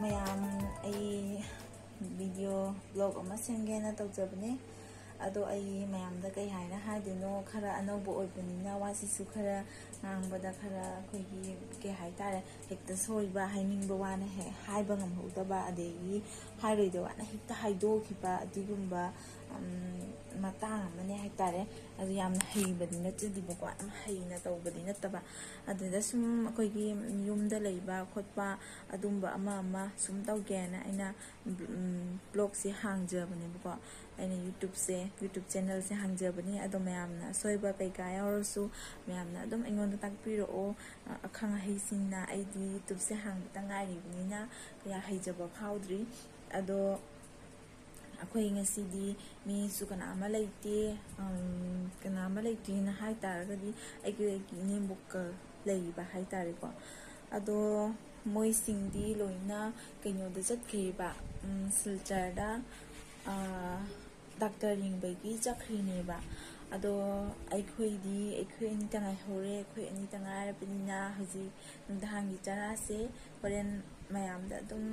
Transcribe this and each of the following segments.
ꯃꯌꯥꯝ ꯑꯩ video blog ꯑꯃ ꯁꯦꯝꯒꯦꯅ ꯇꯧꯖꯕꯅꯦ ꯑꯗꯣ ꯑꯩ ꯃꯌꯥꯝꯗ ꯀꯩ ꯍꯥꯏꯅ ꯍꯥꯏꯗꯣꯏꯅꯣ ꯈꯔ ꯑꯅꯧꯕ ꯑꯣꯏꯕꯅꯤꯅ ꯋꯥꯁꯤꯁꯨ ꯈꯔ ꯉꯥꯡꯕꯗ ꯈꯔ ꯑꯩꯈꯣꯏꯒꯤ ꯀꯩ ꯍꯥꯏꯇꯥꯔꯦ ꯍꯦꯛꯇ ꯁꯣꯏꯕ ꯍꯥꯏꯅꯤꯡꯕ ꯋꯥꯅ ꯍꯦꯛ ꯍꯥꯏꯕ ꯉꯝꯍꯧꯗꯕ ꯑꯗꯒꯤ ꯍꯥꯏꯔꯣꯏꯗꯕ ꯋꯥꯅ ꯍꯦꯛꯇ ꯍꯥꯏꯗꯣꯛꯈꯤꯕ ꯑꯗꯨꯒꯨꯝꯕ ꯃꯇꯥꯡ ꯑꯃꯅꯦ ꯍꯥꯏꯇꯥꯔꯦ ꯑꯗꯨ ꯌꯥꯝꯅ ꯍꯩꯕꯗꯤ ꯅꯠꯆꯗꯦꯕꯀꯣ ꯌꯥꯝ ꯍꯩꯅ ꯇꯧꯕꯗꯤ ꯅꯠꯇꯕ ꯑꯗꯨꯗ ꯁꯨꯝ ꯑꯩꯈꯣꯏꯒꯤ ꯌꯨꯝꯗ ꯂꯩꯕꯈꯣꯠꯄ ꯑꯗꯨꯝꯕ ꯑꯃ ꯁꯨꯝ ꯇꯧꯒꯦꯅ ꯑꯩꯅ ꯕ꯭ꯂꯣꯒꯁꯦ ꯍꯥꯡꯖꯕꯅꯦꯕꯀꯣ ꯑꯩꯅ ꯌꯨꯇꯨꯞ ꯆꯦꯅꯦꯜꯁꯦ ꯍꯥꯡꯖꯕꯅꯤ ꯑꯗꯣ ꯃꯌꯥꯝꯅ ꯑꯁꯣꯏꯕ ꯀꯩꯀꯥ ꯌꯥꯎꯔꯁꯨ ꯃꯌꯥꯝꯅ ꯑꯗꯨꯝ ꯑꯩꯉꯣꯟꯗ ꯇꯥꯛꯄꯤꯔꯛꯑꯣ ꯑꯈꯪ ꯑꯍꯩꯁꯤꯡꯅ ꯑꯩꯗꯤ ꯌꯨꯇꯨꯞꯁꯦ ꯍꯥꯡꯕꯇ ꯉꯥꯏꯔꯤꯕꯅꯤꯅ ꯀꯌꯥ ꯍꯩꯖꯕ ꯐꯥꯎꯗ꯭ꯔꯤ ꯑꯗꯣ ꯑꯩꯈꯣꯏ ꯉꯁꯤꯗꯤ ꯃꯤꯁꯨ ꯀꯅꯥ ꯑꯃ ꯂꯩꯇꯦꯅ ꯍꯥꯏ ꯇꯥꯔꯒꯗꯤ ꯑꯩꯒꯤ ꯏꯅꯦꯝꯕꯣꯛꯀ ꯂꯩꯕ ꯍꯥꯏꯇꯥꯔꯦꯀꯣ ꯑꯗꯣ ꯃꯣꯏꯁꯤꯡꯗꯤ ꯂꯣꯏꯅ ꯀꯩꯅꯣꯗ ꯆꯠꯈ꯭ꯔꯤꯕ ꯁꯤꯜꯆꯔꯗ ꯗꯥꯛꯇꯔ ꯌꯦꯡꯕꯒꯤ ꯆꯠꯈ꯭ꯔꯤꯅꯦꯕ ꯑꯗꯣ ꯑꯩꯈꯣꯏ ꯑꯅꯤꯇ ꯉꯥꯏꯍꯧꯔꯦ ꯑꯩꯈꯣꯏ ꯑꯅꯤꯇ ꯉꯥꯏꯔꯕꯅꯤꯅ ꯍꯧꯖꯤꯛ ꯅꯨꯡꯗꯥꯡꯒꯤ ꯆꯔꯥꯁꯦ ꯍꯣꯔꯦꯟ ꯃꯌꯥꯝꯗ ꯑꯗꯨꯝ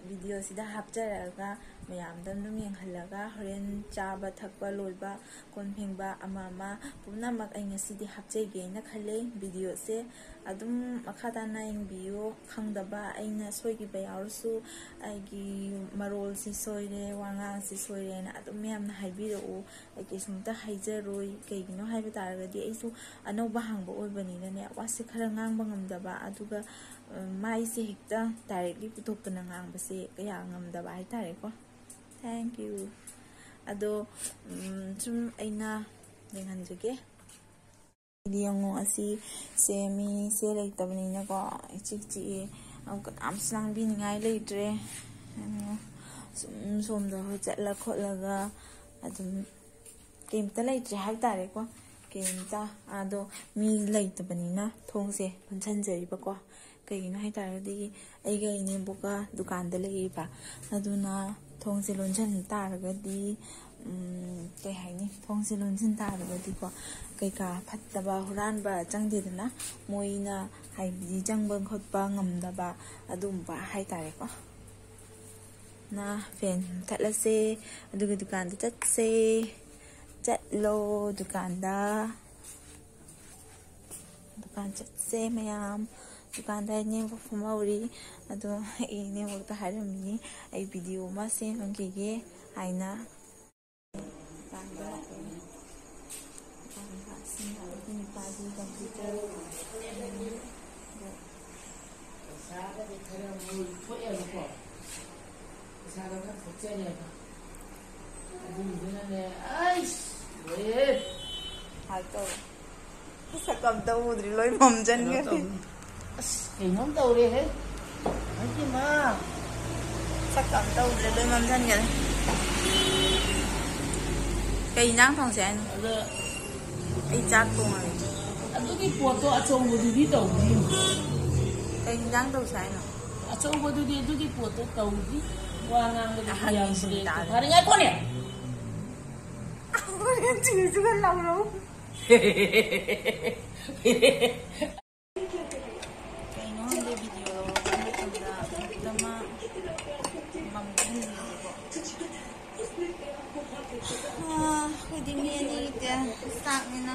ꯚꯤꯗꯤꯑꯣꯁꯤꯗ ꯍꯥꯞꯆꯔꯛꯑꯒ ꯃꯌꯥꯝꯗ ꯑꯗꯨꯝ ꯌꯦꯡꯍꯜꯂꯒ ꯍꯣꯔꯦꯟ ꯆꯥꯕ ꯊꯛꯄ ꯂꯣꯏꯕ ꯀꯣꯟ ꯐꯦꯡꯕ ꯑꯃ ꯄꯨꯝꯅꯃꯛ ꯑꯩ ꯉꯁꯤꯗꯤ ꯍꯥꯞꯆꯒꯦꯅ ꯈꯜꯂꯦ ꯚꯤꯗꯤꯑꯣꯁꯦ ꯑꯗꯨꯝ ꯃꯈꯥ ꯇꯥꯅ ꯌꯦꯡꯕꯤꯌꯨ ꯈꯪꯗꯕ ꯑꯩꯅ ꯁꯣꯏꯈꯤꯕ ꯌꯥꯎꯔꯁꯨ ꯑꯩꯒꯤ ꯃꯔꯣꯜꯁꯤ ꯁꯣꯏꯔꯦ ꯋꯥꯉꯥꯡꯁꯤ ꯁꯣꯏꯔꯦꯅ ꯑꯗꯨꯝ ꯃꯌꯥꯝꯅ ꯍꯥꯏꯕꯤꯔꯛꯎ ꯑꯩ ꯀꯩꯁꯨꯝꯇ ꯍꯥꯏꯖꯔꯣꯏ ꯀꯩꯒꯤꯅꯣ ꯍꯥꯏꯕ ꯇꯥꯔꯒꯗꯤ ꯑꯩꯁꯨ ꯑꯅꯧꯕ ꯍꯥꯡꯕ ꯑꯣꯏꯕꯅꯤꯅꯅꯦ ꯋꯥꯁꯦ ꯈꯔ ꯉꯥꯡꯕ ꯉꯝꯗꯕ ꯑꯗꯨꯒ ꯃꯥꯏꯁꯦ ꯍꯦꯛꯇ ꯗꯥꯏꯔꯦꯛꯂꯤ ꯄꯨꯊꯣꯛꯇꯅ ꯉꯥꯡꯕꯁꯦ ꯀꯌꯥ ꯉꯝꯗꯕ ꯍꯥꯏꯇꯥꯔꯦꯀꯣ ꯊꯦꯡꯛ ꯌꯨ ꯑꯗꯣ ꯁꯨꯝ ꯑꯩꯅ ꯌꯦꯡꯍꯟꯖꯒꯦ ꯌꯦꯡꯉꯣ ꯑꯁꯤꯁꯦ ꯃꯤꯁꯦ ꯂꯩꯇꯕꯅꯤꯅꯀꯣ ꯏꯆꯤꯛ ꯆꯤꯛꯑꯦ ꯀꯅꯥꯝꯁꯨ ꯂꯥꯡꯕꯤꯅꯤꯉꯥꯏ ꯂꯩꯇ꯭ꯔꯦ ꯁꯨꯝ ꯁꯣꯝꯗ ꯆꯠꯂ ꯈꯣꯠꯂꯒ ꯑꯗꯨꯝ ꯀꯩꯝꯇ ꯂꯩꯇ꯭ꯔꯦ ꯍꯥꯏꯇꯥꯔꯦꯀꯣ ꯀꯩꯝꯇ ꯑꯗꯣ ꯃꯤ ꯂꯩꯇꯕꯅꯤꯅ ꯊꯣꯡꯁꯦ ꯂꯣꯟꯁꯤꯟꯖꯔꯤꯕꯀꯣ ꯀꯩꯒꯤꯅꯣ ꯍꯥꯏꯇꯥꯔꯒꯗꯤ ꯑꯩꯒ ꯏꯅꯦꯝꯕꯣꯛꯀ ꯗꯨꯀꯥꯟꯗ ꯂꯩꯌꯦꯕ ꯑꯗꯨꯅ ꯊꯣꯡꯁꯦ ꯂꯣꯟꯁꯤꯟ ꯇꯥꯔꯒꯗꯤ ꯀꯩ ꯍꯥꯏꯅꯤ ꯊꯣꯡꯁꯦ ꯂꯣꯟꯁꯤꯟ ꯇꯥꯔꯒꯗꯤꯀꯣ ꯀꯩꯀꯥ ꯐꯠꯇꯕ ꯍꯨꯔꯥꯟꯕ ꯆꯪꯗꯦꯗꯅ ꯃꯣꯏꯅ ꯍꯥꯏꯕꯗꯤ ꯆꯪꯕ ꯈꯣꯠꯄ ꯉꯝꯗꯕ ꯑꯗꯨꯝꯕ ꯍꯥꯏꯇꯥꯔꯦꯀꯣ ꯅ ꯐꯦꯟ ꯊꯠꯂꯁꯦ ꯑꯗꯨꯒ ꯗꯨꯀꯥꯟꯗ ꯆꯠꯂꯣ ꯗꯨꯀꯥꯟꯗ ꯗꯨꯀꯥꯟ ꯆꯠꯁꯦ ꯃꯌꯥꯝ ꯗꯨꯀꯥꯟꯗ ꯏꯅꯦꯝꯕꯣꯛ ꯐꯝꯍꯧꯔꯤ ꯑꯗꯣ ꯑꯩ ꯏꯅꯦꯝꯕꯣꯛꯇ ꯍꯥꯏꯔꯝꯃꯤꯅꯤ ꯑꯩ ꯚꯤꯗꯤꯑꯣ ꯑꯃ ꯁꯦꯝꯃꯟꯈꯤꯒꯦ ꯍꯥꯏꯅ ꯗꯨꯀꯥꯟꯗ ꯂꯥꯛꯑꯦ ꯗꯨꯀꯥꯟꯗ ꯑꯁꯤꯅ ꯑꯩꯒꯤ ꯅꯨꯄꯥꯒꯤ ꯀꯝꯄ꯭ꯌꯨꯇꯔ ꯄꯩꯁꯥꯒꯗꯤ ꯈꯔ ꯊꯣꯛꯑꯦꯕꯀꯣ ꯄꯩꯁꯥꯗꯣ ꯈꯔ ꯊꯣꯛꯆꯔꯦꯕ ꯑꯗꯨꯗꯨꯅꯅꯦ ꯑꯩꯁ ꯂꯣꯏꯔꯦ ꯇꯧꯔꯦ ꯁꯛꯀꯝꯇ ꯎꯗ꯭ꯔꯤ ꯂꯣꯏ ꯃꯝꯖꯟꯒꯔꯦ ꯑꯁ ꯀꯩꯅꯣꯝ ꯇꯧꯔꯦꯍꯦ ꯍꯧꯖꯤꯛꯃ ꯁꯛꯀꯝꯇ ꯎꯗ꯭ꯔꯦ ꯂꯣꯏ ꯃꯝꯖꯟꯒꯔꯦ ꯀꯩ ꯏꯟꯖꯥꯡ ꯊꯣꯡꯁꯦ ꯍꯥꯏꯅꯣ ꯑꯗ ꯑꯩ ꯆꯥꯛ ꯊꯣꯡꯉꯒꯦ ꯑꯗꯨꯒꯤ ꯄꯣꯠꯇꯣ ꯑꯆꯧꯕꯗꯨꯗꯤ ꯇꯧꯗ꯭ꯔꯤ ꯀꯩ ꯏꯟꯖꯥꯡ ꯇꯧꯁꯦ ꯍꯥꯏꯅꯣ ꯑꯆꯧꯕꯗꯨꯗꯤ ꯑꯗꯨꯒꯤ ꯄꯣꯠꯇꯣ ꯇꯧꯗ꯭ꯔꯤ ꯋꯥ ꯉꯥꯡꯕꯗꯗꯤ ꯌꯥꯝ ꯍꯪꯉꯤꯁꯤꯅꯤ ꯕ꯭ꯔꯦꯛꯇꯣ ꯇꯥꯗꯦ ꯐꯔꯦ ꯉꯥꯏꯈꯣꯅꯦ ꯆꯤꯡꯁꯨꯒ ꯂꯥꯎꯔꯧ ꯀꯩꯅꯣ ꯈꯪꯗꯦ ꯚꯤꯗꯤꯑꯣ ꯂꯧꯔꯛꯄ ꯃꯇꯝꯗ ꯍꯦꯛꯇ ꯃꯝꯖꯤꯜꯂꯦꯕꯀꯣ ꯑꯩꯈꯣꯏꯗꯤ ꯃꯤ ꯑꯅꯤꯒꯤ ꯆꯥꯛꯅꯤꯅ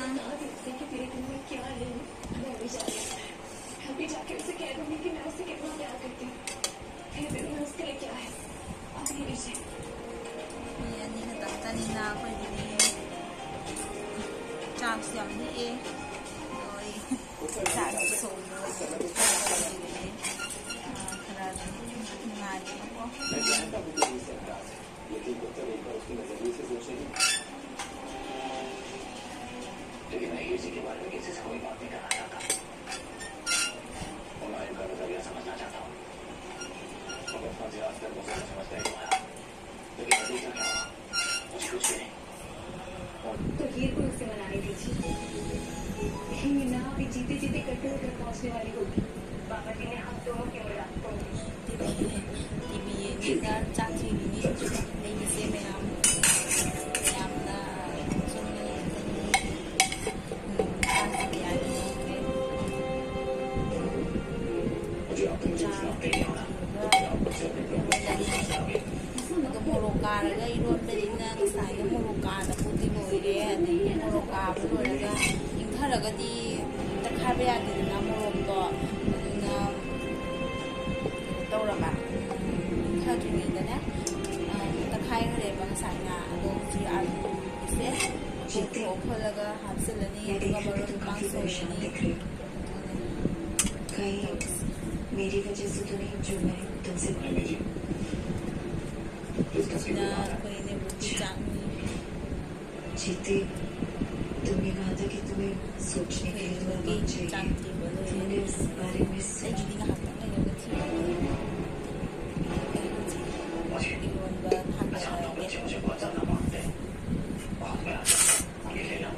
ꯃꯤ ꯑꯅꯤ ꯈꯛꯇꯅꯤꯅ ꯑꯩꯈꯣꯏꯒꯤꯗꯤ ꯆꯥꯛꯁꯨ ꯌꯥꯝ ꯂꯤꯛꯑꯦ ꯆꯥꯛꯁꯨ ꯊꯣꯡꯕꯁꯦ ꯈꯔ ꯑꯗꯨꯝ ꯅꯨꯡꯉꯥꯏꯌꯦꯕꯀꯣ लेकिन मैं यूसी के बारे में किसी से कोई बात नहीं करना चाहता और मैं इनका नजरिया समझना चाहता हूँ और बचपन से आज तक मुझे समझता ही हुआ लेकिन नतीजा क्या हुआ मुझे कुछ भी नहीं तो ये कोई उसे मनाने दीजिए लेकिन ना अभी जीते जीते कट्टे होकर पहुंचने वाली होगी बाबा जी ने हम दोनों के मिलाप को टीवी ये चाक थीबीनी लेकिसे मैम मैमना सुनने मुझे आपको मुझे नहीं होना ꯑꯗꯣ ꯃꯣꯔꯣꯛ ꯀꯥꯔꯒ ꯏꯔꯣꯟꯕꯅꯤꯅ ꯉꯁꯥꯏꯒꯤ ꯃꯣꯔꯣꯛ ꯀꯥꯗꯕꯨꯗꯤ ꯂꯣꯏꯔꯦ ꯑꯗꯒꯤ ꯃꯣꯔꯣꯛ ꯀꯥꯕ ꯂꯣꯏꯔꯒ ꯏꯪꯊꯔꯒꯗꯤ ꯇꯛꯈꯥꯏꯕ ꯌꯥꯗꯦꯗꯅ ꯃꯣꯔꯣꯛꯇꯣ ꯑꯗꯨꯅ ꯇꯧꯔꯕ ꯏꯪꯊꯗ꯭ꯔꯤꯉꯩꯗꯅꯦ ꯇꯛꯈꯥꯏꯈ꯭ꯔꯦꯕ ꯉꯁꯥꯏꯅ ꯑꯗꯣ ꯍꯧꯖꯤꯛ ꯑꯂꯨꯁꯦ ꯈꯣꯠꯂꯒ ꯍꯥꯞꯆꯤꯜꯂꯅꯤ ꯑꯗꯨꯒ ꯃꯔꯣꯏ ꯃꯄꯥꯡ ꯁꯣꯏꯔꯅꯤ मेरी वजह से तो नहीं जो मैं तुमसे जीते तुमने कहा था कि तुम्हें सोचने के लिए थोड़ा वक्त चाहिए तुमने इस बारे में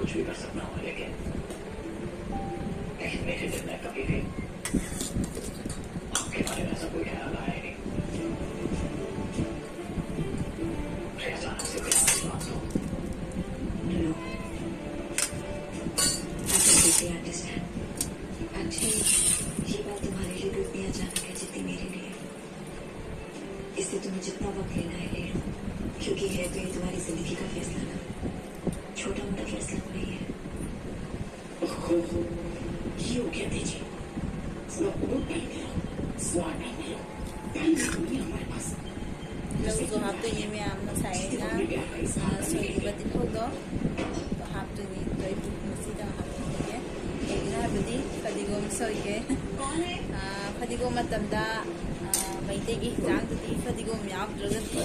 कुछ भी कर सकता हूँ लेकिन मेरे दिल में कभी भी आपके बारे में ऐसा कोई ख्याल आया नहीं अचानक से कोई बात हो ये बात तुम्हारे लिए भी उतनी अचानक है जितनी मेरे लिए इससे तुम्हें जितना वक्त लेना है ले लो क्योंकि है तो ये तुम्हारी जिंदगी का फैसला ना छोटा मोटा फैसला नहीं है ये हो क्या दीजिए हमारे पास ꯂꯧꯁꯨ ꯍꯥꯞꯇꯣꯏꯅꯤ ꯃꯌꯥꯝ ꯉꯁꯥꯏꯅ ꯁꯣꯏꯔꯤꯕ ꯇꯤꯜꯍꯧꯗꯣ ꯍꯥꯞꯇꯣꯏꯅꯤ ꯑꯩ ꯃꯁꯤꯗ ꯍꯥꯞꯇꯣꯏꯅꯦ ꯀꯩꯒꯤꯅꯣ ꯍꯥꯏꯕꯗꯤ ꯐꯗꯤꯒꯣꯝ ꯁꯣꯏꯒꯦ ꯐꯗꯤꯒꯣꯝ ꯃꯇꯝꯗ ꯃꯩꯇꯩꯒꯤ ꯍꯤꯟꯖꯥꯡꯗꯗꯤ ꯐꯗꯤꯒꯣꯝ ꯌꯥꯎꯗ꯭ꯔꯒꯗꯤ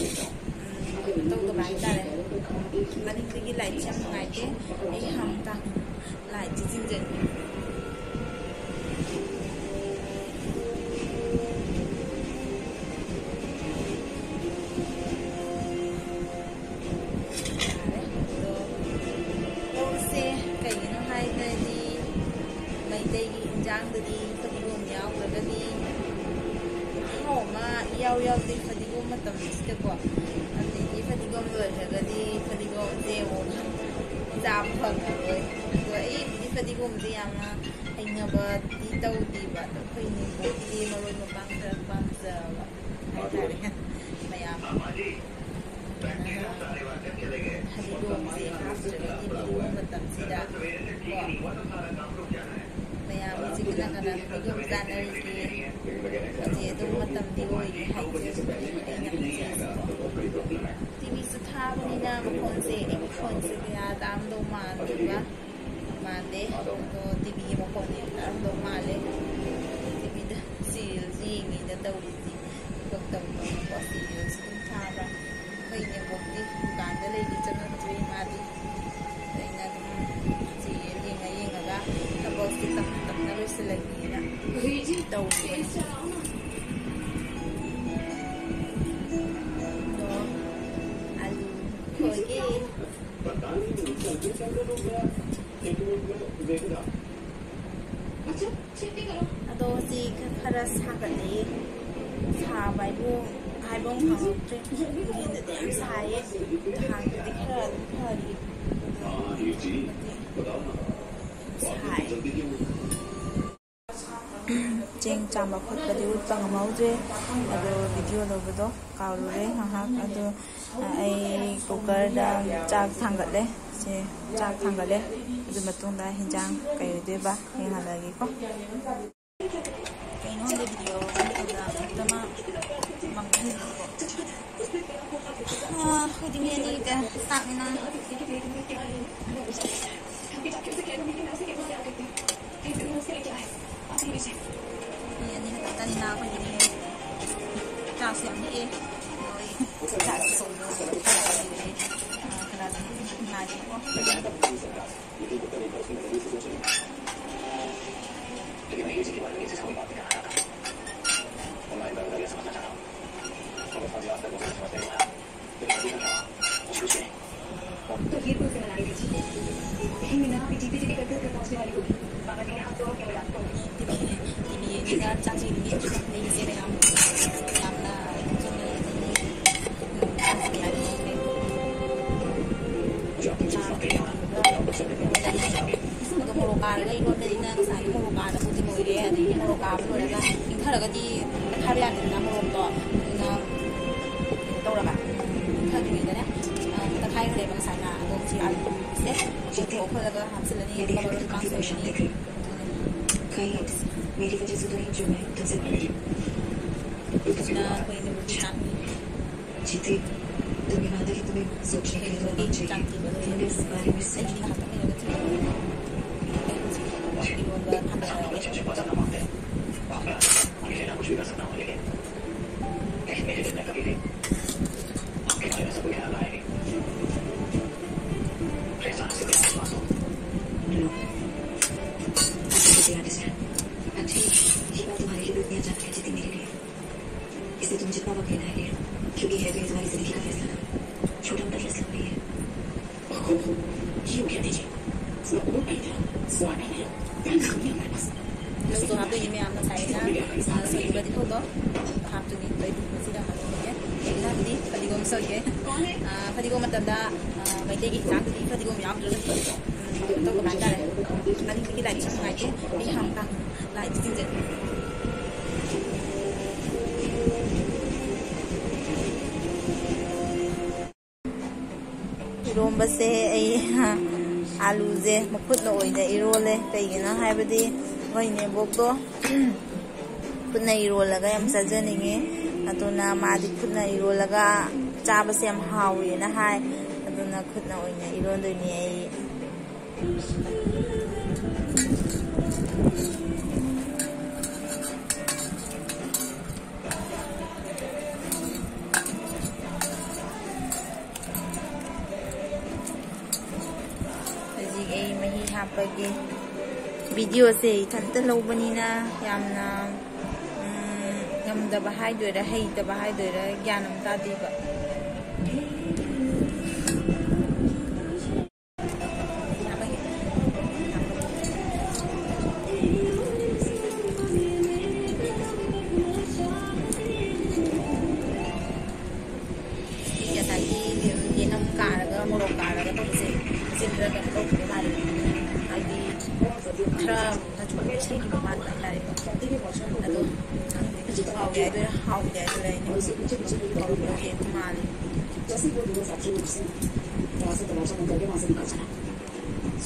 ꯇꯧꯗꯕ ꯍꯥꯏꯇꯥꯔꯦ ꯃꯅꯤꯡꯗꯒꯤ ꯂꯥꯏꯠꯁꯦ ꯌꯥꯝ ꯅꯨꯡꯉꯥꯏꯇꯦ ꯑꯩ ꯍꯥꯡꯇꯥꯡ ꯂꯥꯏꯠꯁꯦ ꯆꯤꯡꯖꯟꯒꯦ ꯃꯩꯇꯩꯒꯤ ꯏꯟꯖꯥꯡꯗꯗꯤ ꯐꯗꯤꯒꯣꯝ ꯌꯥꯎꯗ꯭ꯔꯒꯗꯤ ꯃꯍꯥꯎ ꯑꯃ ꯏꯌꯥꯎ ꯌꯥꯎꯗꯦ ꯐꯗꯤꯒꯣꯝ ꯃꯇꯝꯁꯤꯗꯀꯣ ꯑꯗꯒꯤ ꯐꯗꯤꯒꯣꯝ ꯂꯣꯏꯈ꯭ꯔꯒꯗꯤ ꯐꯗꯤꯒꯣꯝꯁꯦ ꯑꯃꯨꯛ ꯆꯥꯕ ꯐꯪꯉꯔꯣꯏ ꯑꯗꯣ ꯑꯩꯕꯨꯗꯤ ꯐꯗꯤꯒꯣꯝꯁꯦ ꯌꯥꯝꯅ ꯍꯩꯅꯕꯗꯤ ꯇꯧꯗꯦꯕ ꯑꯗꯣ ꯑꯩꯈꯣꯏ ꯅꯦꯕꯣꯛꯀꯤꯗꯤ ꯃꯔꯣꯏ ꯃꯄꯥꯡ ꯈꯔ ꯄꯥꯝꯖꯕ ꯍꯥꯏꯇꯥꯔꯦ ꯃꯌꯥꯝ ꯐꯗꯤꯒꯣꯝꯁꯦ ꯍꯥꯞꯇ꯭ꯔꯒꯗꯤ ꯐꯗꯤꯒꯣꯝ ꯃꯇꯝꯁꯤꯗ ꯃꯌꯥꯝ ꯍꯧꯖꯤꯛ ꯀꯅꯥ ꯀꯅꯥ ꯐꯗꯤꯒꯣꯝ ꯆꯥꯅꯔꯤꯒꯦ ꯍꯧꯖꯤꯛ ꯑꯗꯨꯝ ꯃꯇꯝꯗꯤ ꯑꯣꯏꯔꯤ ꯍꯥꯏꯖꯕꯅꯤ ꯑꯩꯅ ꯍꯥꯏꯖꯔꯤꯁꯤꯀꯣ ꯇꯤꯚꯤꯁꯨ ꯊꯥꯕꯅꯤꯅ ꯃꯈꯣꯟꯁꯦ ꯑꯩ ꯃꯈꯣꯟꯁꯦ ꯀꯌꯥ ꯇꯥꯔꯝꯗꯧ ꯃꯥꯟꯗꯦ ꯑꯗꯣ ꯇꯤꯚꯤꯒꯤ ꯃꯈꯣꯟ ꯌꯥꯝ ꯇꯥꯔꯝꯗꯧ ꯃꯥꯜꯂꯦ ꯇꯤꯚꯤꯗ ꯁꯤꯔꯤꯌꯦꯜꯁꯤ ꯌꯦꯡꯉꯤꯗ ꯇꯧꯔꯤꯁꯤ ꯊꯕꯛ ꯇꯧꯗꯧꯀꯣ ꯁꯤꯔꯤꯌꯦꯜꯁꯤ ꯑꯗꯨꯝ ꯊꯥꯕ ꯑꯩꯈꯣꯏ ꯅꯦꯕꯣꯛꯇꯤ ꯗꯨꯀꯥꯟꯗ ꯂꯩꯗꯤ ꯆꯪꯉꯛꯇ꯭ꯔꯤ ꯃꯥꯗꯤ ꯑꯩꯅ ꯑꯗꯨꯝ ꯁꯤꯔꯤꯌꯦꯜ ꯌꯦꯡꯉꯒ ꯊꯕꯛꯁꯤ ꯇꯞꯅ ꯇꯞꯅ ꯂꯣꯏꯁꯤꯜꯂꯒꯦꯅ ꯇꯧꯔꯤꯕꯅꯤ ꯑꯗꯣ ꯑꯂꯨ ꯈꯣꯏꯒꯦ ꯑꯗꯣ ꯍꯧꯖꯤꯛ ꯈꯔ ꯁꯥꯒꯠꯂꯦ ꯁꯥꯕ ꯍꯥꯏꯕ ꯈꯪꯍꯧꯗ꯭ꯔꯦ ꯅꯨꯡꯊꯤꯟꯗꯗꯤ ꯌꯥꯝ ꯁꯥꯏꯌꯦ ꯅꯍꯥꯟꯗꯗꯤ ꯈꯔ ꯑꯗꯨꯝ ꯐꯔꯤ ꯆꯦꯡ ꯆꯥꯝꯕ ꯈꯣꯠꯄꯗꯤ ꯎꯠꯄ ꯉꯝꯍꯧꯗ꯭ꯔꯦ ꯑꯗꯣ ꯚꯤꯗꯤꯑꯣ ꯂꯧꯕꯗꯣ ꯀꯥꯎꯔꯨꯔꯦ ꯉꯥꯏꯍꯥꯛ ꯑꯗꯣ ꯑꯩ ꯀꯨꯀꯔꯗ ꯆꯥꯛ ꯊꯥꯡꯒꯠꯂꯦ ꯆꯥꯛ ꯊꯥꯡꯒꯠꯂꯦ ꯑꯗꯨ ꯃꯇꯨꯡꯗ ꯍꯤꯟꯖꯥꯡ ꯀꯩ ꯑꯣꯏꯗꯣꯏꯕ ꯌꯦꯡꯍꯜꯂꯒꯦꯀꯣ ꯀꯩꯅꯣ ꯈꯪꯗꯦ ꯚꯤꯗꯤꯑꯣ ꯃꯇꯝꯗ ꯈꯛꯇꯃ ꯃꯥꯡꯍꯟꯕꯀꯣ ꯑꯩꯈꯣꯏꯗꯤ ꯃꯤ ꯑꯅꯤꯒ ꯆꯥꯛꯅꯤꯅ ꯃꯤ ꯑꯅꯤ ꯈꯛꯇꯅꯤꯅ ꯑꯩꯈꯣꯏꯒꯤꯗꯤ ꯆꯥꯛꯁꯨ ꯌꯥꯝ ꯂꯤꯛꯑꯦ ꯆꯥꯛꯁꯨ ꯊꯣꯡꯕ ꯈꯔ ꯑꯗꯨꯝ ꯉꯥꯏꯌꯦꯀꯣ तो ये कोई बनाई दीजिए कहीं ना भी जीते जीते करते करते पहुंचने वाली होगी बाबा जी ने हम दोनों केवल आपको TV가 짜증이 이제 그냥 남나 모로가를 이거는 있는 사이 모로가를 보지 모이래 모로가 모로가 인터넷이 ꯈꯥꯏꯕ ꯌꯥꯗꯦꯗꯅ ꯃꯣꯔꯣꯛꯇꯣ ꯑꯗꯨꯅ ꯇꯧꯔꯒ ꯈꯔꯗꯨꯒꯤꯗꯅꯦ ꯇꯛꯈꯥꯏꯈ꯭ꯔꯦꯕ ꯉꯁꯥꯏꯅ ꯑꯗꯣ ꯁꯤ ꯑꯂꯨꯁꯦ ꯈꯣꯠꯂꯒ ꯍꯥꯞꯆꯤꯜꯂꯅꯤ मेरी हरकत को काफी परेशान दिख रही कहीं मेरी वजह से तो नहीं जो मैं तुमसे पढ़ रही हूँ जीती तुम्हें वादा कि तुम्हें सोचने के लिए तो बहुत चाहिए तुम्हें इस बारे में सच में मुझे पता ना मानते मैं लेना कुछ भी कर सकता हूँ लेकिन मेरे दिल में कभी भी आपके बारे में सब कोई ख्याल आएगी परेशान से मेरे पास हो ये बात तुम्हारे लिए इतनी अचानक है जितनी मेरे लिए इसलिए तुम जितना वक्त लेना है ले लो क्योंकि है तो ये तुम्हारी जिंदगी का फैसला ना छोटा मोटा फैसला नहीं है क्यों क्या दीजिए तो हाँ तो ये मैं आपका साइड ना सही बात हो तो हाँ तो नहीं तो इतना सीधा हाँ तो है एक ना भी फलीगोम सो ये फलीगोम मतलब दा मैं देखी जान तो फलीगोम याद रख तो कमांड है nanti kita di sana aja di hampang lah itu sih इरोंबसे आलूजे मखुदना ओइना इरोले कइगिना हाइबदि होइने बोक्तो Khudna इरोलगा याम सजनिगे अतुना मादि खुदना इरोलगा चाबसे याम हावेना हाय अतुना खुदना ओइना इरोंदोइने आई मही हापगे वीडियो से इथंता लौबनीना यामना ngамदबा हाइदोरा हेइदबा हाइदोरा ज्ञानम तादीबा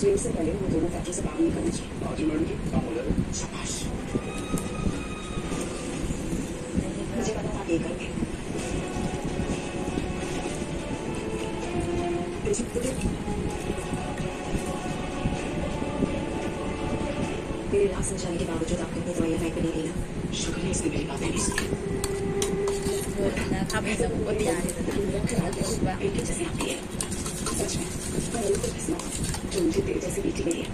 स्वीट से पहले वो दोनों फैक्ट्री से बाहर निकलना चाहिए जी मैडम जी काम हो जाएगा शाबाश मुझे पता था ये करके मेरे इलाज समझाने के बावजूद आपको इतनी दवाइयाँ टाइप नहीं दी ना शुक्रिया इसकी मेरी बात नहीं सुनी खाने सब को भी आ रही है जैसे आपकी है सच में जो मुझे तेरे जैसे बेटी गई है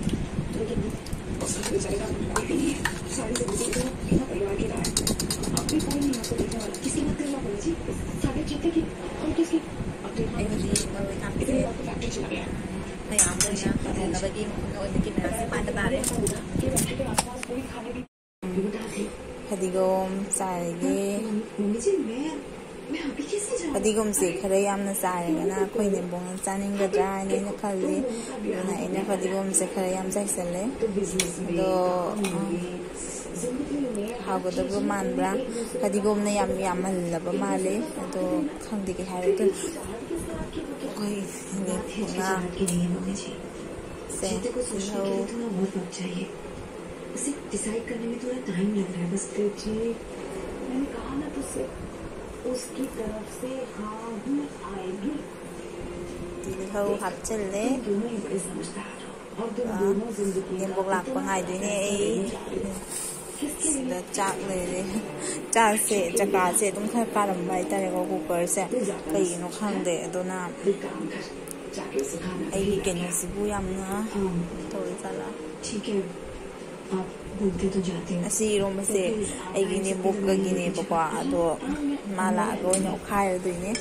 बेचारे का कोई नहीं है सारी जिंदगी तो बिना परिवार के रहा है अपने कोई नहीं आपको देखने वाला किसी मत करना पड़े जी सारे जीते की और किसकी अपने फैक्ट्री चला गया नहीं आप लोग यहाँ नवगी नवगी में से पानी बता रहे फदिगोम सारेगे फदिगोम से खरे यामना सारेगना कोइने बोंग चानिंगद्रा आइना खल्ली दुना आइना फदिगोम से खरे याम चाइसले दो हागदबो मानब्रा फदिगोम ने याम यामहल्लबा माले तो खंगदे के हारे तो कोई ने ना से हो उसे डिसाइड करने में थोड़ा टाइम लग रहा है बस जी मैंने कहा ना तुझसे उसकी तरफ से हाँ ही आएगी हो हपचले दोनों ही बड़े समझदार हो और दोनों जिंदगी ने बोगलाक पंगाई दुने दा चाक ले चाक से चका से तुम खा कारम बाई तारे को कुकर से कई नो खंगदे अदोना आई केनो सिबु यामना तोरी चला ठीक है आप बोलते तो जाते हैं असी रोम से आईगिने बोकगिने बको अदो माला गोइनो खायदुइने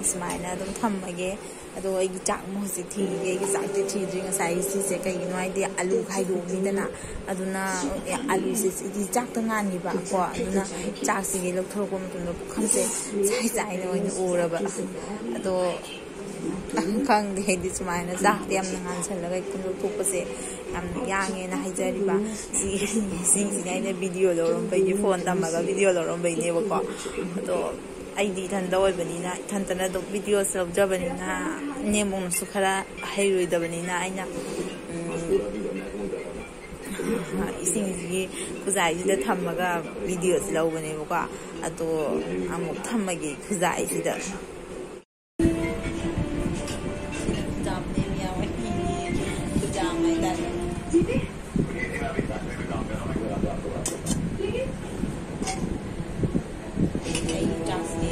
इसमाइना अदुम थम्मगे अदो आईगी चाक मोसे थीगे आईगी चाकते थीद्रि ngasai si se kaigino आइदि आलू खाइदोमिदना अदुना आलू से इदि चाक त ngani ba ko अदुना चाक सिगे लौथरको मतुन खमसे चाइ चाइनो ओइनो ओरबा अदो khang de di sumai na zak tiam na ngan chal lagai kun lu thuk pase yam yang nge na haijari ba si sing ngai na video lo rom bai phone tam ga video lo rom bai ne ba ko to ai di than da oi bani na than tan do video sab ja bani na ne mong su khara hai roi da bani na ai na 이승이 그자이시다 탐마가 비디오스 나오네 뭐가 아또 아무 탐마기 그자이시다 잡내미야 와히니 그자마이다 에이 장스네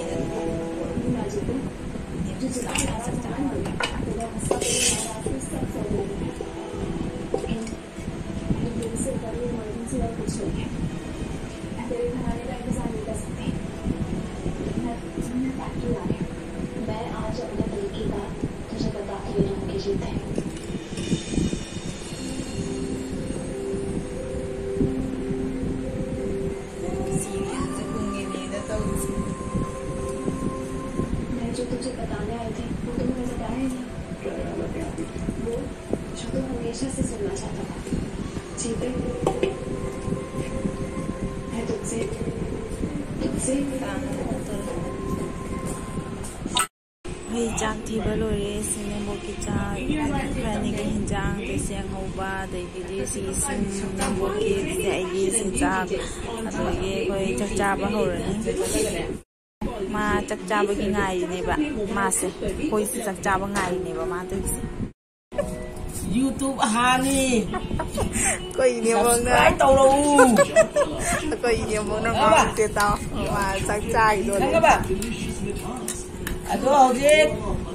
मैं आज अपने दिल की बात तुझे बता के रहूंगी जीते मैं जो तुझे बताने आए थे वो तुम्हें बताया ही नहीं वो जो तुम हमेशा से सुनना चाहता था जीते मैं तुझसे ꯍꯩ ꯆꯥꯛ ꯊꯤꯕ ꯂꯣꯏꯔꯦ ꯁꯤꯡꯅꯕꯣꯛꯀꯤ ꯆꯥꯛ ꯈꯔꯅꯤꯒꯤ ꯍꯤꯟꯖꯥꯡ ꯗꯩꯁꯦꯡ ꯉꯧꯕ ꯑꯗꯒꯤꯗꯤ ꯁꯤꯒꯤ ꯁꯤꯡꯅꯕꯣꯛꯀꯤ ꯑꯩꯒꯤ ꯁꯤꯡꯆꯥꯛ ꯑꯗꯒꯤ ꯑꯩꯈꯣꯏ ꯆꯥꯛ ꯆꯥꯕ ꯍꯧꯔꯅꯤ ꯃꯥ ꯆꯥꯛ ꯆꯥꯕꯒꯤ ꯉꯥꯏꯔꯤꯅꯦꯕ ꯃꯥꯁꯦ ꯑꯩꯈꯣꯏꯁꯦ ꯆꯥꯛ ꯆꯥꯕ ꯉꯥꯏꯔꯤꯅꯦꯕ ꯃꯥ ꯇꯧꯔꯤꯁꯦ YouTube hani coi nhiều hơn nữa ai tàu đâu coi nhiều hơn nó ngon tuyệt tao mà sáng trai luôn các bạn đó gì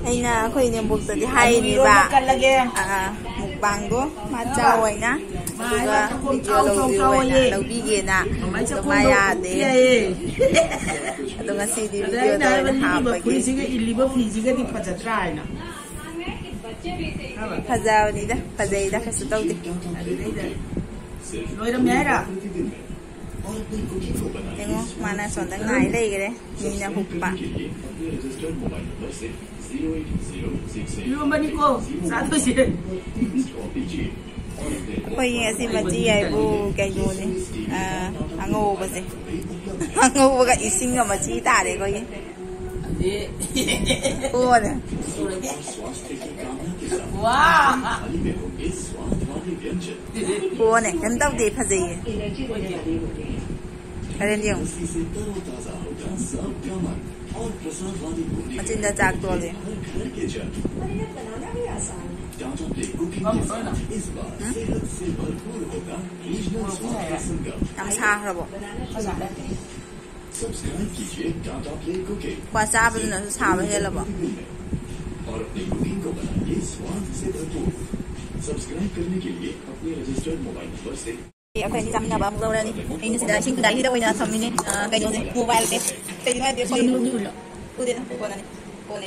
hay là coi nhiều bột thì hay đi bà một bằng đó mà trao vậy nè juga video lâu đi gì nè tụi mày à để tụi nó xem video đó là hàm vậy cái gì cái liver phi gì cái thì phải try nè Fazawnida, fazayda kasutawdi. Lôi đâm nhái ra. Tengo mana sonda ngai lei gre, mina huppa. Yêu mà đi cô, sao thôi chị? Coi nghe si mà chi ai bu cái gì nè, ngô basi, ngô cái ising mà chi ta đấy coi. Ô nè. Wow. Ô nè, em đâu đi phải gì? Cái gì không? Mà trên đó chạc to đi. Làm sao rồi bộ? Qua xa bây giờ nó xào với hết là bỏ. और अपनी cooking को बनाइए स्वाद से भरपूर। Subscribe करने के लिए अपने रजिस्टर्ड मोबाइल नंबर से Apa yang kita bang tahu ni? Ini sudah sing dari kita punya sama ini kayak ni mobile ni. Jadi mana dia phone dulu. Udah phone ni. Phone ni.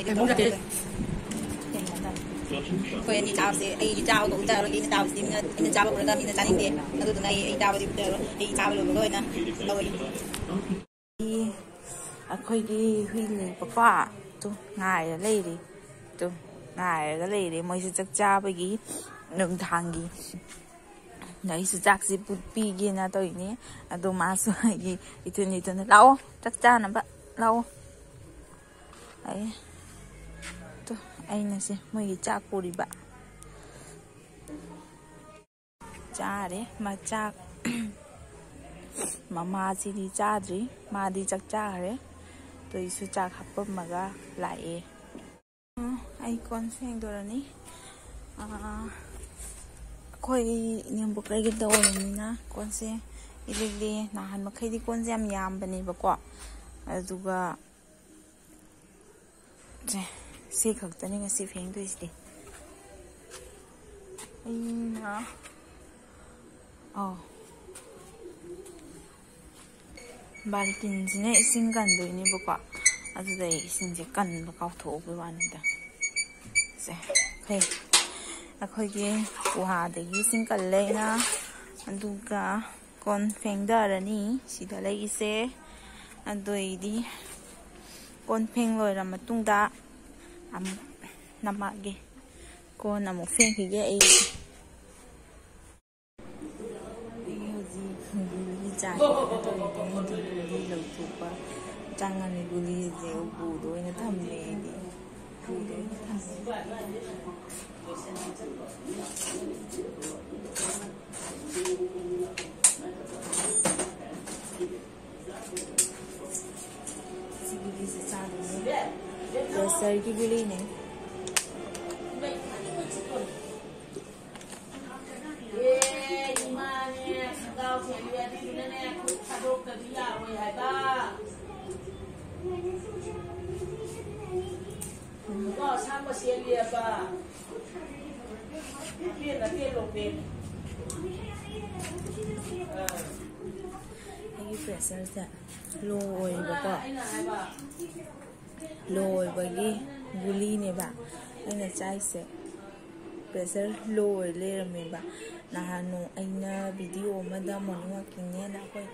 Phone ni tahu sih. Ini tahu tu tahu lagi ini tahu sih. Ini tahu berapa ini cari dia. Lalu tu ngai tahu dia betul. Ini tahu lu betul na. Tahu ni. Aku ini hui papa tu ngai lady. Tu ngai lady. Moi se chắc cha bagi nung thangi. Đấy sự chắc gì bút bì kia na tôi nhé đồ má số gì thì lâu chắc chắn là bạn lâu ấy tôi anh là gì mấy cái chắc cô đi bạn cha đấy mà chắc mà má chỉ đi cha gì má đi chắc cha đấy tôi sự chắc hấp bắp mà ra lại anh con xem đồ này khôi niềm bực lấy cái đầu này na con xe đi na hắn mà khi đi con xem yam bên này bạc quả juga xe khắc tên này xe phèn tôi đi na baltin này sinh cần rồi này bạc quả đây sinh sẽ cần và cao thủ với bạn này đó okay ꯑꯩꯈꯣꯏꯒꯤ ꯒꯨꯍꯥꯗꯒꯤ ꯆꯤꯡꯀꯜꯂꯦꯅ ꯑꯗꯨꯒ ꯀꯣꯟ ꯐꯦꯡꯊꯔꯅꯤ ꯁꯤꯗ ꯂꯩꯔꯤꯁꯦ ꯑꯗꯨꯏꯗꯤ ꯀꯣꯟ ꯐꯦꯡ ꯂꯣꯏꯔ ꯃꯇꯨꯡꯗ ꯑꯃꯨꯛ ꯅꯝꯃꯛꯑꯒꯦ ꯀꯣꯟꯅ ꯑꯃꯨꯛ ꯐꯦꯡꯈꯤꯒꯦ ꯑꯩ ꯍꯧꯖꯤꯛ ꯒꯨꯂꯤ ꯆꯥꯏꯗꯅ ꯇꯧꯔꯤꯗꯨꯅ ꯒꯨꯂꯤ ꯂꯧꯊꯣꯛꯄ ꯆꯪꯉꯅꯤ ꯒꯨꯂꯤꯁꯦ ꯎꯄꯨꯗ ꯑꯣꯏꯅ ꯊꯝꯃꯦ ꯑꯩꯗꯤ ꯎꯄꯨꯗ ꯑꯣꯏꯅ ꯊꯝꯃꯦ ꯁꯤ ꯒꯨꯂꯤꯁꯦ ꯆꯥꯗꯣꯏꯅꯦ ꯄ꯭ꯔꯦꯁꯔꯒꯤ ꯒꯨꯂꯤꯅꯦ ꯑꯩꯒꯤ ꯄ꯭ꯔꯦꯁꯔꯁꯦ ꯂꯣ ꯑꯣꯏꯕꯀꯣ ꯂꯣ ꯑꯣꯏꯕꯒꯤ ꯒꯨꯂꯤꯅꯦꯕ ꯑꯩꯅ ꯆꯥꯏꯁꯦ ꯄ꯭ꯔꯦꯁꯔ ꯂꯣ ꯑꯣꯏ ꯂꯩꯔꯝꯃꯦꯕ ꯅꯍꯥꯟ ꯑꯩꯅ ꯚꯤꯗꯤꯑꯣ ꯑꯃꯗ ꯃꯣꯔꯅꯤꯡ ꯋꯥꯛꯀꯤꯡꯅꯦꯅ ꯑꯩꯈꯣꯏ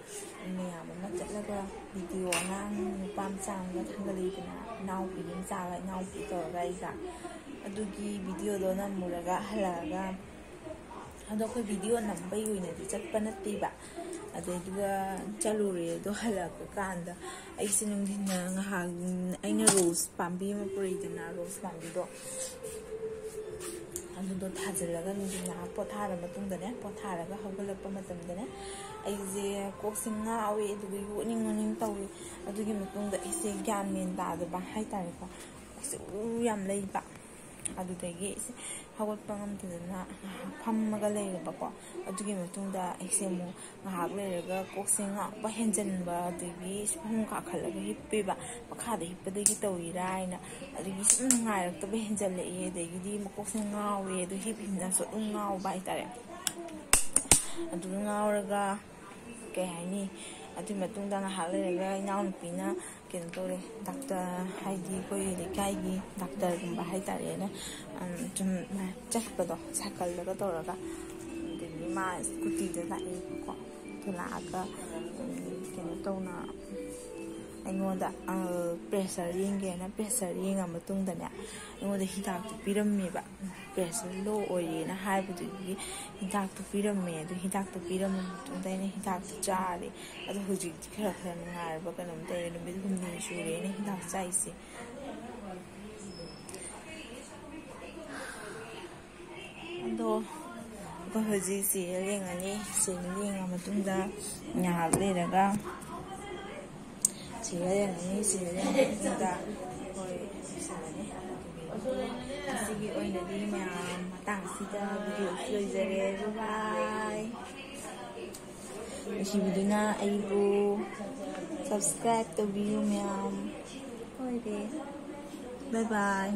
ꯃꯌꯥꯝ ꯑꯃ ꯆꯠꯂꯒ ꯚꯤꯗꯤꯑꯣ ꯑꯉꯥꯡ ꯅꯨꯄꯥ ꯃꯆꯥ ꯑꯃꯒ ꯊꯥꯒꯠꯂꯛꯏꯗꯅ ꯏꯅꯥꯎꯄꯤ ꯃꯆꯥꯒ ꯏꯅꯥꯎꯄꯤ ꯇꯧꯔꯒ ꯑꯩꯒ ꯑꯗꯨꯒꯤ ꯚꯤꯗꯤꯑꯣꯗꯣ ꯅꯝꯃꯨꯔꯒ ꯍꯜꯂꯛꯑꯒ ꯑꯗꯣ ꯑꯩꯈꯣꯏ ꯚꯤꯗꯤꯑꯣ ꯅꯝꯕꯩ ꯑꯣꯏꯅꯗꯤ ꯆꯠꯄ ꯅꯠꯇꯦꯕ ꯑꯗꯨꯗꯨꯒ ꯆꯠꯂꯨꯔꯦ ꯑꯗꯣ ꯍꯜꯂꯛꯄ ꯀꯥꯟꯗ ꯑꯩꯁꯦ ꯅꯨꯡꯊꯤꯟꯅ ꯉꯥꯏꯍꯥꯛ ꯑꯩꯅ ꯔꯣꯁ ꯄꯥꯝꯕꯤ ꯑꯃ ꯄꯨꯔꯛꯏꯗꯅ ꯔꯣꯁ ꯄꯥꯝꯕꯤꯗꯣ ꯑꯗꯨꯗꯣ ꯊꯥꯖꯤꯜꯂꯒ ꯅꯨꯡꯊꯤꯟ ꯉꯥꯏꯍꯥꯛ ꯄꯣꯊꯥꯔ ꯃꯇꯨꯡꯗꯅꯦ ꯄꯣꯊꯥꯔꯒ ꯍꯧꯒꯠꯂꯛꯄ ꯃꯇꯝꯗꯅꯦ ꯑꯩꯁꯦ ꯀꯣꯛꯁꯦ ꯉꯥꯎꯋꯦ ꯑꯗꯨꯒ ꯑꯣꯅꯤꯡ ꯑꯣꯅꯤꯡ ꯇꯧꯋꯤ ꯑꯗꯨꯒꯤ ꯃꯇꯨꯡꯗ ꯑꯩꯁꯦ ꯒ꯭ꯌꯥꯟ ꯃꯦꯟ ꯇꯥꯗꯕ ꯍꯥꯏꯇꯥꯔꯦꯀꯣ ꯀꯣꯛꯁꯦ ꯌꯥꯝ ꯂꯩꯕ ꯑꯗꯨꯗꯒꯤ ꯑꯩꯁꯦ ꯍꯧꯒꯠꯄ ꯉꯝꯗꯗꯅ ꯐꯝꯃꯒ ꯂꯩꯔꯕꯀꯣ ꯑꯗꯨꯒꯤ ꯃꯇꯨꯡꯗ ꯑꯩꯁꯦ ꯑꯃꯨꯛ ꯉꯥꯏꯍꯥꯛ ꯂꯩꯔꯒ ꯀꯣꯛꯁꯦ ꯉꯥꯎꯕ ꯍꯦꯟꯖꯟꯕ ꯑꯗꯒꯤ ꯁꯨꯝ ꯀꯥꯈꯠꯂꯒ ꯍꯤꯞꯄꯦꯕ ꯃꯈꯥꯗ ꯍꯤꯞꯄꯗꯒꯤ ꯇꯧꯔꯤꯔꯥ ꯍꯥꯏꯅ ꯑꯗꯒꯤ ꯁꯨꯝ ꯅꯨꯡꯉꯥꯏꯔꯛꯇꯕ ꯍꯦꯟꯖꯜꯂꯛꯑꯦ ꯑꯗꯒꯤꯗꯤ ꯃꯀꯣꯛꯁꯦ ꯉꯥꯎꯋꯦ ꯑꯗꯨ ꯍꯤꯞꯅꯁꯨ ꯑꯗꯨꯝ ꯉꯥꯎꯕ ꯍꯥꯏꯇꯥꯔꯦ ꯑꯗꯨ ꯉꯥꯎꯔꯒ ꯀꯩ ꯍꯥꯏꯅꯤ ꯑꯗꯨꯒꯤ ꯃꯇꯨꯡꯗ ꯉꯥꯏꯍꯥꯛ ꯂꯩꯔꯒ ꯏꯅꯥꯎꯅꯨꯄꯤꯅ ꯀꯩꯅꯣ ꯇꯧꯔꯦ ꯗꯥꯛꯇꯔ ꯍꯥꯏꯗꯤ ꯑꯩꯈꯣꯏ ꯂꯩꯀꯥꯏꯒꯤ ꯗꯥꯛꯇꯔꯒꯨꯝꯕ ꯍꯥꯏꯇꯥꯔꯦꯅꯦ ꯁꯨꯝ ꯆꯠꯄꯗꯣ ꯁꯥꯏꯀꯜꯗꯒ ꯇꯧꯔꯒ ꯑꯗꯒꯤ ꯃꯥ ꯁ꯭ꯀꯨꯇꯤꯗ ꯂꯥꯛꯑꯦꯕꯀꯣ ꯑꯗꯨ ꯂꯥꯛꯑꯒ ꯀꯩꯅꯣ ꯇꯧꯅ ꯑꯩꯉꯣꯟꯗ ꯄ꯭रेशꯔ ꯌꯦꯡꯒꯦꯅ ꯄ꯭रेशꯔ ꯌꯦꯡꯉ ꯃꯇꯨꯡꯗꯅꯦ ꯑꯩꯉꯣꯟꯗ ꯍꯤꯗꯥꯛꯇꯨ ꯄꯤꯔꯝꯃꯦꯕ ꯄ꯭रेशꯔ ꯂꯣ ꯑꯣꯏꯔꯦꯅ ꯍꯥꯏꯕꯗꯨꯒꯤ ꯍꯤꯗꯥꯛꯇꯨ ꯄꯤꯔꯝꯃꯦ ꯑꯗꯨ ꯍꯤꯗꯥꯛꯇꯨ ꯄꯤꯔꯝꯃ ꯃꯇꯨꯡꯗ ꯑꯩꯅ ꯍꯤꯗꯥꯛꯇꯨ ꯆꯥꯔꯦ ꯑꯗꯣ ꯍꯧꯖꯤꯛꯇꯤ ꯈꯔ ꯅꯨꯡꯉꯥꯏꯔꯕ ꯀꯩꯅꯣꯝ ꯇꯧꯋꯦ ꯅꯨꯃꯤꯠ 8 ꯁꯨꯔꯦꯅ ꯍꯤꯗꯥꯛ ꯆꯥꯏꯁꯦ ꯑꯗꯣ ꯑꯩꯈꯣꯏ ꯍꯧꯖꯤꯛ ꯁꯤꯔꯤꯌꯦꯜ ꯌꯦꯡꯉꯅꯤ ꯁꯤꯔꯤꯌꯦꯜ ꯌꯦꯡꯉ ꯃꯇꯨꯡꯗ ꯉꯥꯏꯍꯥꯛ ꯂꯩꯔꯒ ꯁꯤꯔꯤꯌꯦꯜ ꯌꯦꯡꯉꯅꯤ ꯁꯤꯔꯤꯌꯦꯜ ꯌꯦꯡꯉ ꯃꯇꯨꯡꯗ ꯑꯩꯈꯣꯏ ꯂꯣꯏꯁꯤꯜꯂꯅꯤ ꯉꯁꯤꯒꯤ ꯑꯣꯏꯅꯗꯤ ꯃꯌꯥꯝ ꯃꯇꯥꯡꯁꯤꯗ ꯚꯤꯗꯤꯑꯣꯁꯤ ꯂꯣꯏꯖꯔꯦ ꯕꯥꯏ ꯅꯨꯡꯁꯤꯕꯤꯗꯨꯅ ꯑꯩꯕꯨ ꯁꯕꯁꯀ꯭ꯔꯥꯏꯕ ꯇꯧꯕꯤꯌꯨ ꯃꯌꯥꯝ ꯍꯣꯏꯔꯦ ꯕꯥꯏ ꯕꯥꯏ